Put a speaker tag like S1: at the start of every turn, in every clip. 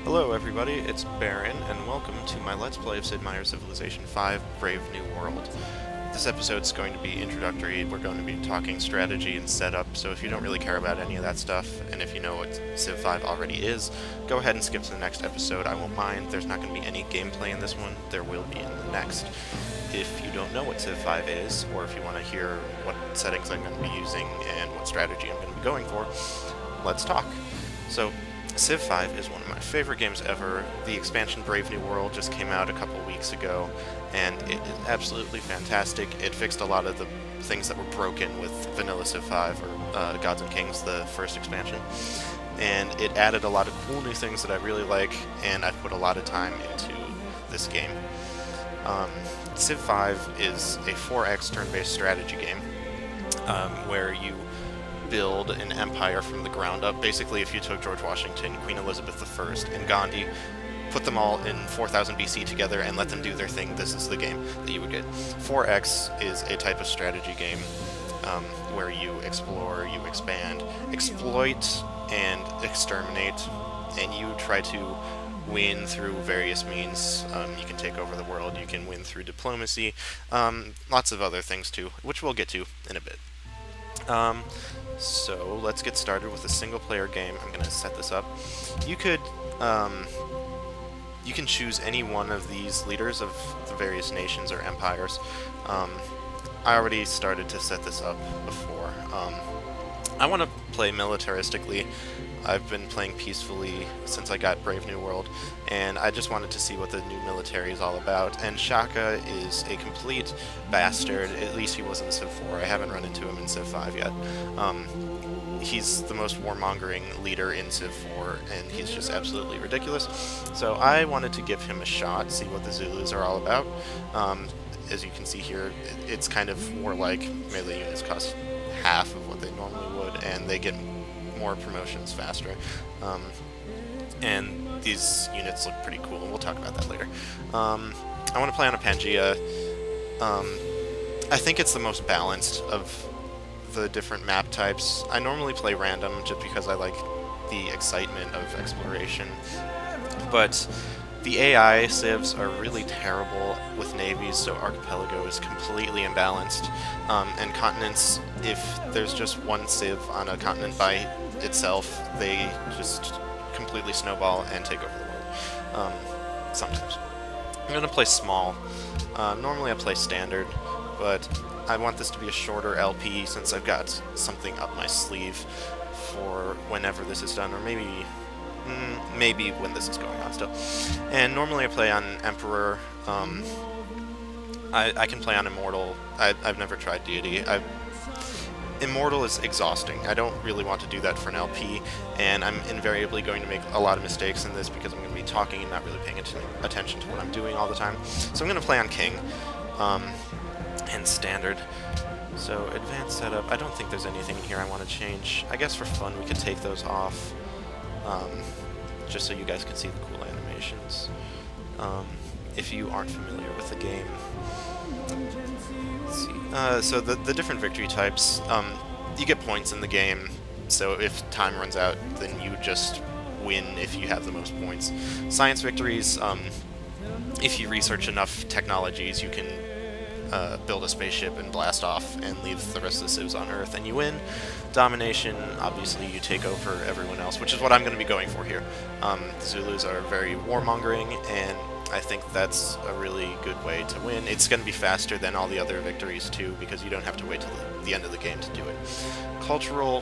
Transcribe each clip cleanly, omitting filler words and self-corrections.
S1: Hello everybody, it's Baron, and welcome to my Let's Play of Sid Meier's Civilization V Brave New World. This episode's going to be introductory. We're going to be talking strategy and setup, so if you don't really care about any of that stuff, and if you know what Civ 5 already is, go ahead and skip to the next episode. I won't mind. There's not going to be any gameplay in this one. There will be in the next. If you don't know what Civ 5 is, or if you want to hear what settings I'm going to be using and what strategy I'm going to be going for, let's talk. So, Civ 5 is one of my favorite games ever. The expansion Brave New World just came out a couple weeks ago, and it is absolutely fantastic. It fixed a lot of the things that were broken with Vanilla Civ 5, or Gods and Kings, the first expansion. And it added a lot of cool new things that I really like, and I've put a lot of time into this game. Civ 5 is a 4X turn-based strategy game, where you build an empire from the ground up. Basically, if you took George Washington, Queen Elizabeth I, and Gandhi, put them all in 4000 BC together and let them do their thing, this is the game that you would get. 4X is a type of strategy game where you explore, you expand, exploit, and exterminate, and you try to win through various means. You can take over the world, you can win through diplomacy, lots of other things too, which we'll get to in a bit. So let's get started with a single-player game. I'm going to set this up. You can choose any one of these leaders of the various nations or empires. I already started to set this up before. I want to play militaristically. I've been playing peacefully since I got Brave New World, and I just wanted to see what the new military is all about. And Shaka is a complete bastard. At least he was in Civ 4. I haven't run into him in Civ 5 yet. He's the most warmongering leader in Civ 4, and he's just absolutely ridiculous. So I wanted to give him a shot, see what the Zulus are all about. As you can see here, it's kind of warlike. Melee units cost half of what they normally would, and they get more promotions faster. And these units look pretty cool, and we'll talk about that later. I want to play on a Pangaea. I think it's the most balanced of the different map types. I normally play random just because I like the excitement of exploration, but the AI civs are really terrible with navies, so Archipelago is completely imbalanced. And continents, if there's just one civ on a continent by itself, they just completely snowball and take over the world. Sometimes. I'm going to play small. Normally I play standard, but I want this to be a shorter LP since I've got something up my sleeve for whenever this is done, or maybe when this is going on still. And normally I play on Emperor. I can play on Immortal. I've never tried Deity. Immortal is exhausting. I don't really want to do that for an LP, and I'm invariably going to make a lot of mistakes in this because I'm going to be talking and not really paying attention to what I'm doing all the time. So I'm going to play on King and Standard. So advanced setup, I don't think there's anything in here I want to change. I guess for fun we could take those off, just so you guys can see the cool animations. If you aren't familiar with the game. Let's see. So the different victory types, you get points in the game, so if time runs out, then you just win if you have the most points. Science victories, if you research enough technologies, you can build a spaceship and blast off and leave the rest of the civs on Earth, and you win. Domination, obviously you take over everyone else, which is what I'm going to be going for here. The Zulus are very warmongering, and I think that's a really good way to win. It's going to be faster than all the other victories too, because you don't have to wait till the end of the game to do it. Cultural,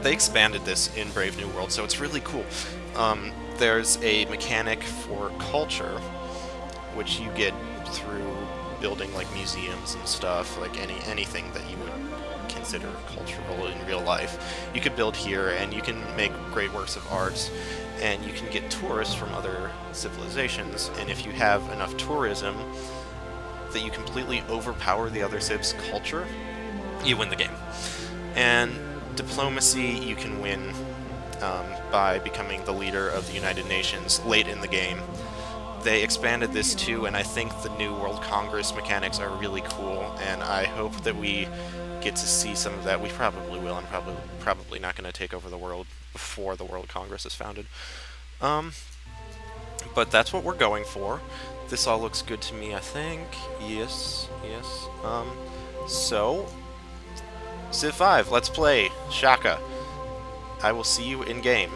S1: they expanded this in Brave New World, so it's really cool. There's a mechanic for culture, which you get through building like museums and stuff, like anything that you would consider cultural in real life. You could build here, and you can make great works of art, and you can get tourists from other civilizations, and if you have enough tourism that you completely overpower the other civ's culture, you win the game. And diplomacy, you can win by becoming the leader of the United Nations late in the game. They expanded this too, and I think the new World Congress mechanics are really cool, and I hope that we get to see some of that. We probably will. I'm probably not going to take over the world before the World Congress is founded. Um, but that's what we're going for. This all looks good to me, I think. Yes, yes. So, Civ 5, let's play. Shaka. I will see you in game.